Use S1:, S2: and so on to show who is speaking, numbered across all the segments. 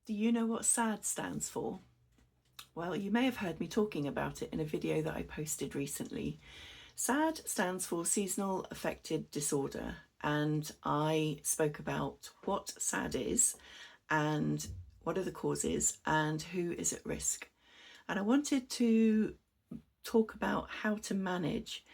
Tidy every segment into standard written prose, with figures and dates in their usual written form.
S1: Do you know what SAD stands for? Well, you may have heard me talking about it in a video that I posted recently. SAD stands for Seasonal Affective Disorder, and I spoke about what SAD is and what are the causes and who is at risk. And I wanted to talk about how to manage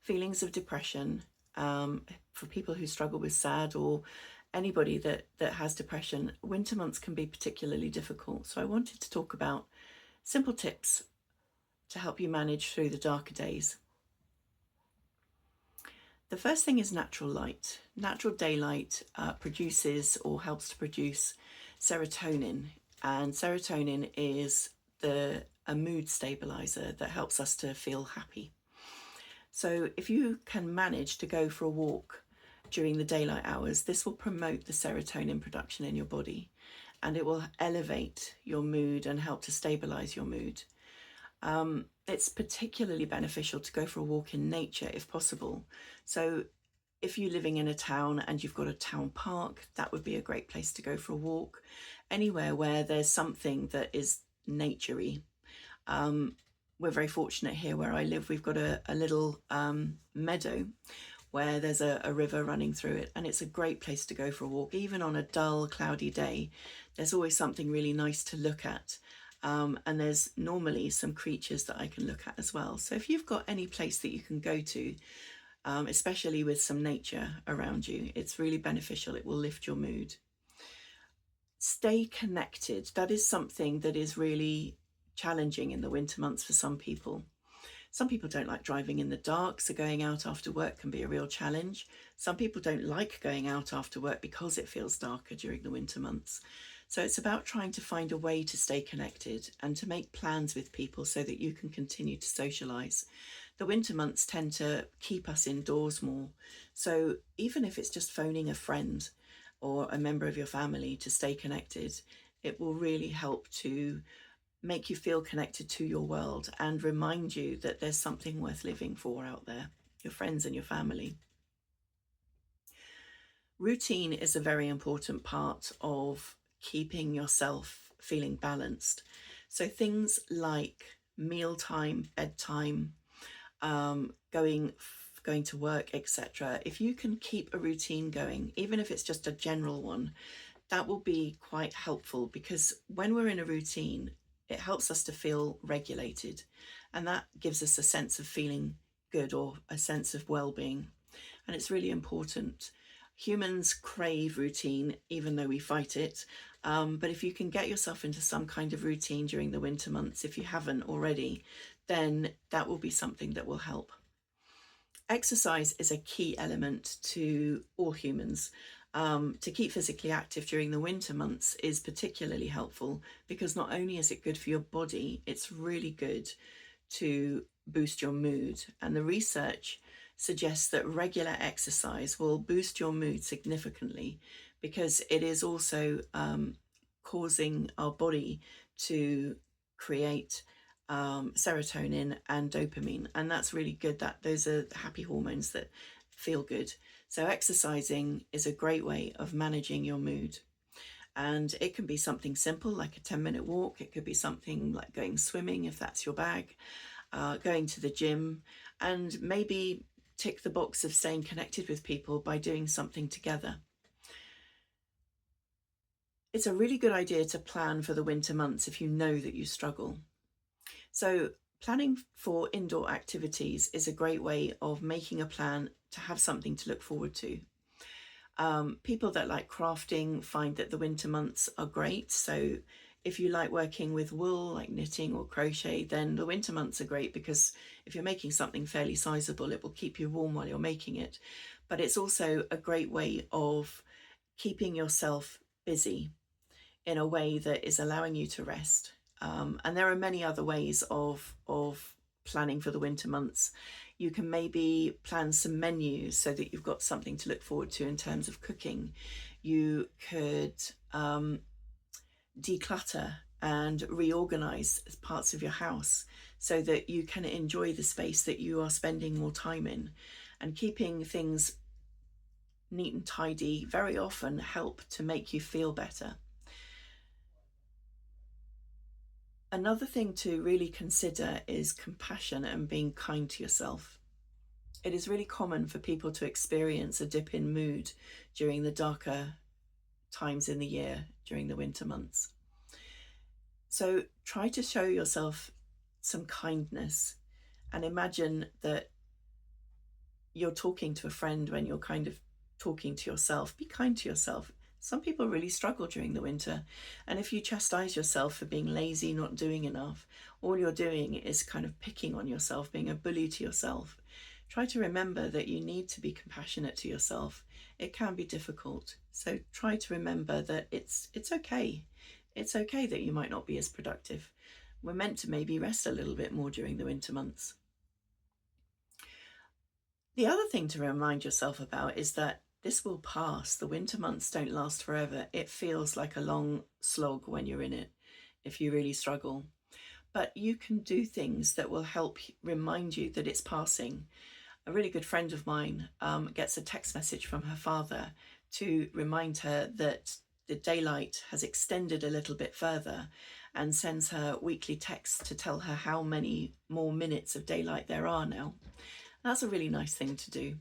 S1: feelings of depression for people who struggle with SAD or anybody that has depression. Winter months can be particularly difficult. So I wanted to talk about simple tips to help you manage through the darker days. The first thing is natural light. Natural daylight produces or helps to produce serotonin, and serotonin is a mood stabilizer that helps us to feel happy. So if you can manage to go for a walk during the daylight hours, this will promote the serotonin production in your body, and it will elevate your mood and help to stabilize your mood. It's particularly beneficial to go for a walk in nature if possible. So if you're living in a town and you've got a town park, that would be a great place to go for a walk. Anywhere where there's something that is naturey. We're very fortunate here where I live. We've got a little meadow where there's a river running through it, and it's a great place to go for a walk. Even on a dull, cloudy day, there's always something really nice to look at. And there's normally some creatures that I can look at as well. So if you've got any place that you can go to, especially with some nature around you, it's really beneficial. It will lift your mood. Stay connected. That is something that is really challenging in the winter months for some people. Some people don't like driving in the dark, so going out after work can be a real challenge. Some people don't like going out after work because it feels darker during the winter months. So it's about trying to find a way to stay connected and to make plans with people so that you can continue to socialise. The winter months tend to keep us indoors more. So even if it's just phoning a friend or a member of your family to stay connected, it will really help to make you feel connected to your world and remind you that there's something worth living for out there, your friends and your family. Routine is a very important part of keeping yourself feeling balanced. So things like mealtime, bedtime, going to work, etc. If you can keep a routine going, even if it's just a general one, that will be quite helpful, because when we're in a routine, it helps us to feel regulated, and that gives us a sense of feeling good or a sense of well-being, and it's really important. Humans crave routine, even though we fight it. But if you can get yourself into some kind of routine during the winter months, if you haven't already, then that will be something that will help. Exercise is a key element to all humans. To keep physically active during the winter months is particularly helpful, because not only is it good for your body, it's really good to boost your mood. And the research suggests that regular exercise will boost your mood significantly, because it is also causing our body to create serotonin and dopamine, and that's really good. That those are happy hormones that feel good. So exercising is a great way of managing your mood, and it can be something simple like a 10-minute walk. It could be something like going swimming if that's your bag, going to the gym, and maybe tick the box of staying connected with people by doing something together. It's a really good idea to plan for the winter months if you know that you struggle. So planning for indoor activities is a great way of making a plan to have something to look forward to. People that like crafting find that the winter months are great. So if you like working with wool, like knitting or crochet, then the winter months are great, because if you're making something fairly sizable, it will keep you warm while you're making it. But it's also a great way of keeping yourself busy in a way that is allowing you to rest. And there are many other ways of planning for the winter months. You can maybe plan some menus so that you've got something to look forward to in terms of cooking. You could declutter and reorganize parts of your house so that you can enjoy the space that you are spending more time in. And keeping things neat and tidy very often help to make you feel better. Another thing to really consider is compassion and being kind to yourself. It is really common for people to experience a dip in mood during the darker times in the year, during the winter months. So try to show yourself some kindness and imagine that you're talking to a friend when you're kind of talking to yourself. Be kind to yourself. Some people really struggle during the winter. And if you chastise yourself for being lazy, not doing enough, all you're doing is kind of picking on yourself, being a bully to yourself. Try to remember that you need to be compassionate to yourself. It can be difficult. So try to remember that it's okay. It's okay that you might not be as productive. We're meant to maybe rest a little bit more during the winter months. The other thing to remind yourself about is that this will pass. The winter months don't last forever. It feels like a long slog when you're in it, if you really struggle. But you can do things that will help remind you that it's passing. A really good friend of mine gets a text message from her father to remind her that the daylight has extended a little bit further, and sends her weekly texts to tell her how many more minutes of daylight there are now. That's a really nice thing to do.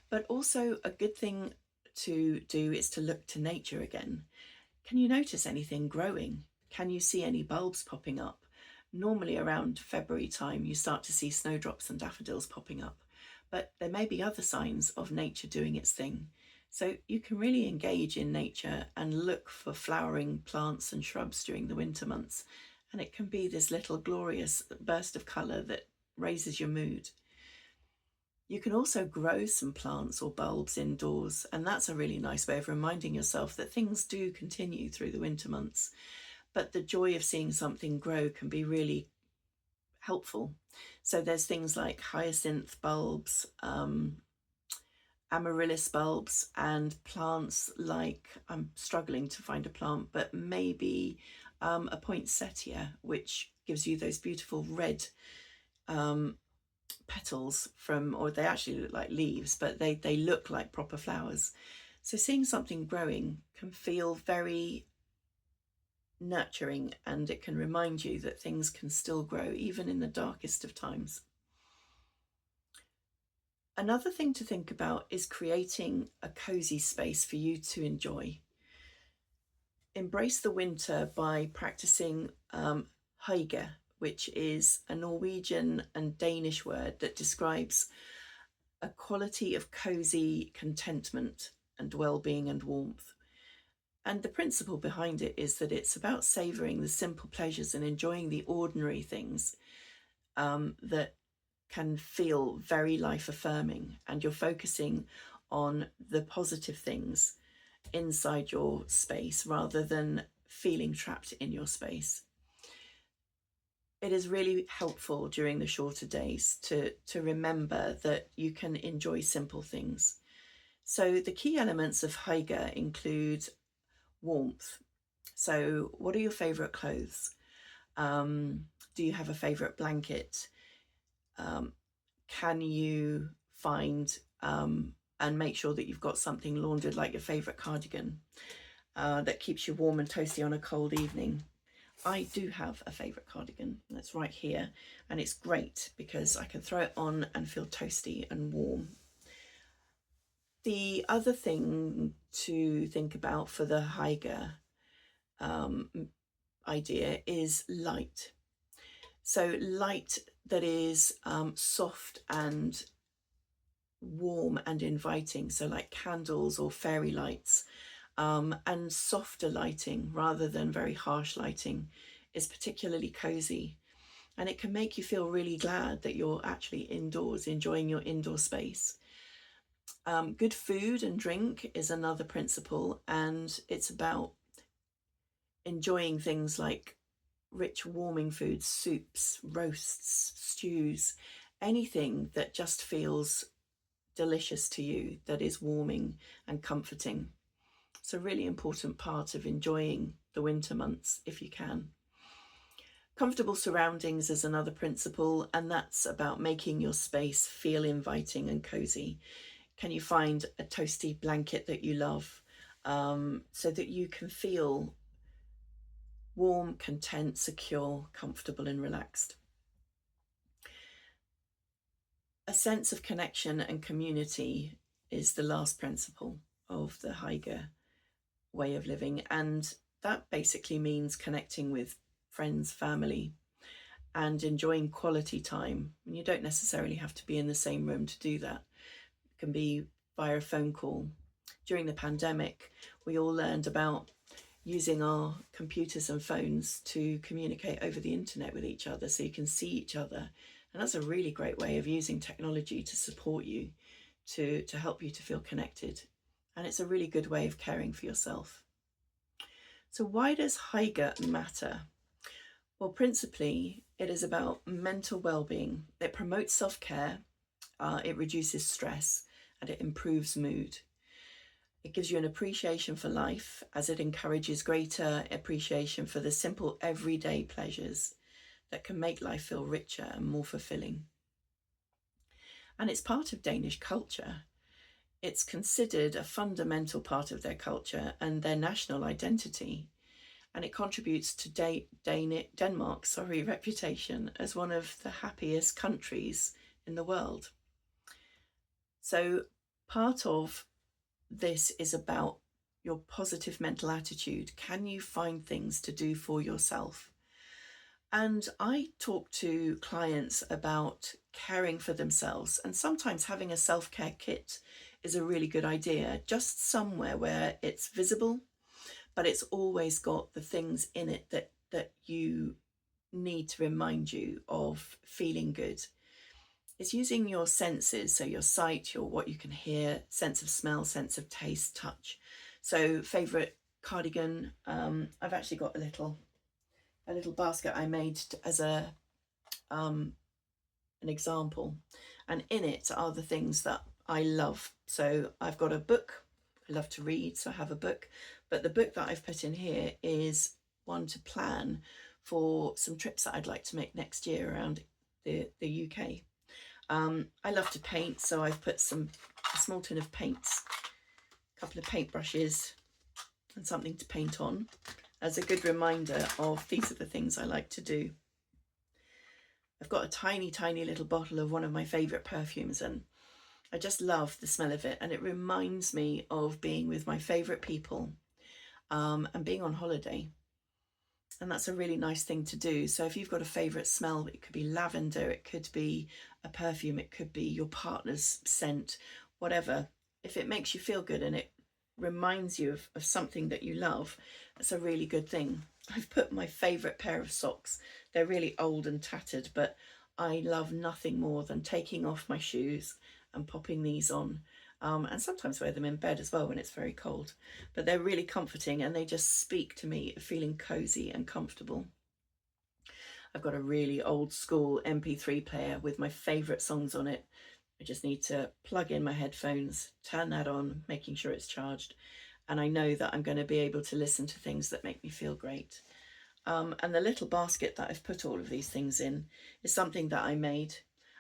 S1: But also a good thing to do is to look to nature again. Can you notice anything growing? Can you see any bulbs popping up? Normally around February time, you start to see snowdrops and daffodils popping up, but there may be other signs of nature doing its thing. So you can really engage in nature and look for flowering plants and shrubs during the winter months. And it can be this little glorious burst of colour that raises your mood. You can also grow some plants or bulbs indoors, and that's a really nice way of reminding yourself that things do continue through the winter months. But the joy of seeing something grow can be really helpful. So there's things like hyacinth bulbs, amaryllis bulbs, and plants like, I'm struggling to find a plant, but maybe a poinsettia, which gives you those beautiful red petals from, or they actually look like leaves, but they look like proper flowers. So seeing something growing can feel very nurturing, and it can remind you that things can still grow even in the darkest of times. Another thing to think about is creating a cozy space for you to enjoy. Embrace the winter by practicing Hygge, which is a Norwegian and Danish word that describes a quality of cozy contentment and well-being and warmth. And the principle behind it is that it's about savouring the simple pleasures and enjoying the ordinary things that can feel very life-affirming, and you're focusing on the positive things inside your space rather than feeling trapped in your space. It is really helpful during the shorter days to remember that you can enjoy simple things. So the key elements of Hygge include warmth. So what are your favourite clothes? Do you have a favourite blanket? Can you find and make sure that you've got something laundered, like your favourite cardigan that keeps you warm and toasty on a cold evening? I do have a favourite cardigan that's right here, and it's great because I can throw it on and feel toasty and warm. The other thing to think about for the Hygge idea is light. So light that is soft and warm and inviting, so like candles or fairy lights, and softer lighting rather than very harsh lighting is particularly cozy, and it can make you feel really glad that you're actually indoors enjoying your indoor space. Good food and drink is another principle, and it's about enjoying things like rich warming foods, soups, roasts, stews, anything that just feels delicious to you, that is warming and comforting. It's a really important part of enjoying the winter months if you can. Comfortable surroundings is another principle, and that's about making your space feel inviting and cozy. Can you find a toasty blanket that you love, so that you can feel warm, content, secure, comfortable and relaxed. A sense of connection and community is the last principle of the Hygge way of living, and that basically means connecting with friends, family, and enjoying quality time. And you don't necessarily have to be in the same room to do that. It can be via a phone call. During the pandemic, we all learned about using our computers and phones to communicate over the internet with each other so you can see each other. And that's a really great way of using technology to support you, to help you to feel connected. And it's a really good way of caring for yourself. So why does Hygge matter? Well, principally, it is about mental well-being. It promotes self-care, it reduces stress, and it improves mood. It gives you an appreciation for life, as it encourages greater appreciation for the simple everyday pleasures that can make life feel richer and more fulfilling. And it's part of Danish culture. It's considered a fundamental part of their culture and their national identity. And it contributes to Denmark's reputation as one of the happiest countries in the world. So part of this is about your positive mental attitude. Can you find things to do for yourself? And I talk to clients about caring for themselves, and sometimes having a self-care kit is a really good idea, just somewhere where it's visible, but it's always got the things in it that you need to remind you of feeling good. It's using your senses, so your sight, your what you can hear, sense of smell, sense of taste, touch. So favourite cardigan, I've actually got a little basket I made as an example, and in it are the things that I love. So I've got a book. I love to read, so I have a book, but the book that I've put in here is one to plan for some trips that I'd like to make next year around the UK. I love to paint, so I've put a small tin of paints, a couple of paintbrushes and something to paint on as a good reminder of these are the things I like to do. I've got a tiny little bottle of one of my favourite perfumes, and I just love the smell of it, and it reminds me of being with my favourite people and being on holiday. And that's a really nice thing to do. So if you've got a favourite smell, it could be lavender, it could be a perfume, it could be your partner's scent, whatever. If it makes you feel good and it reminds you of something that you love, that's a really good thing. I've put my favourite pair of socks. They're really old and tattered, but I love nothing more than taking off my shoes and popping these on. And sometimes wear them in bed as well when it's very cold, but they're really comforting and they just speak to me of feeling cozy and comfortable. I've got a really old school MP3 player with my favourite songs on it. I just need to plug in my headphones, turn that on, making sure it's charged, and I know that I'm going to be able to listen to things that make me feel great. And the little basket that I've put all of these things in is something that I made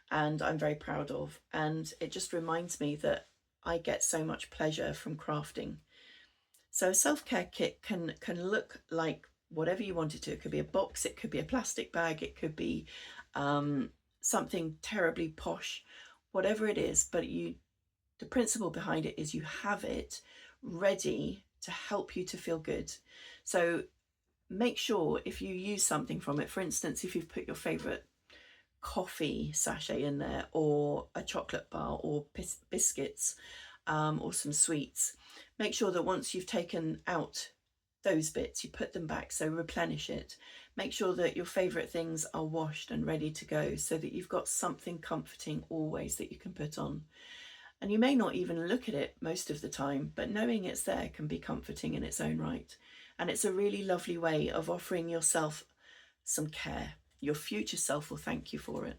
S1: and I'm very proud of, and it just reminds me that I get so much pleasure from crafting. So a self-care kit can look like whatever you want it to. It could be a box, it could be a plastic bag, it could be something terribly posh, whatever it is, but the principle behind it is you have it ready to help you to feel good. So make sure if you use something from it, for instance, if you've put your favourite coffee sachet in there, or a chocolate bar, or biscuits, or some sweets, make sure that once you've taken out those bits, you put them back, so replenish it. Make sure that your favourite things are washed and ready to go, so that you've got something comforting always that you can put on. And you may not even look at it most of the time, but knowing it's there can be comforting in its own right. And it's a really lovely way of offering yourself some care. Your future self will thank you for it.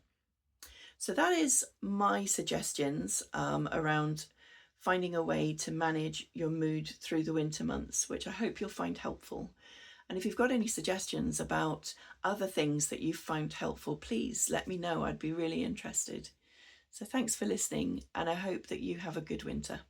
S1: So that is my suggestions around finding a way to manage your mood through the winter months, which I hope you'll find helpful. And if you've got any suggestions about other things that you've found helpful, please let me know. I'd be really interested. So thanks for listening, and I hope that you have a good winter.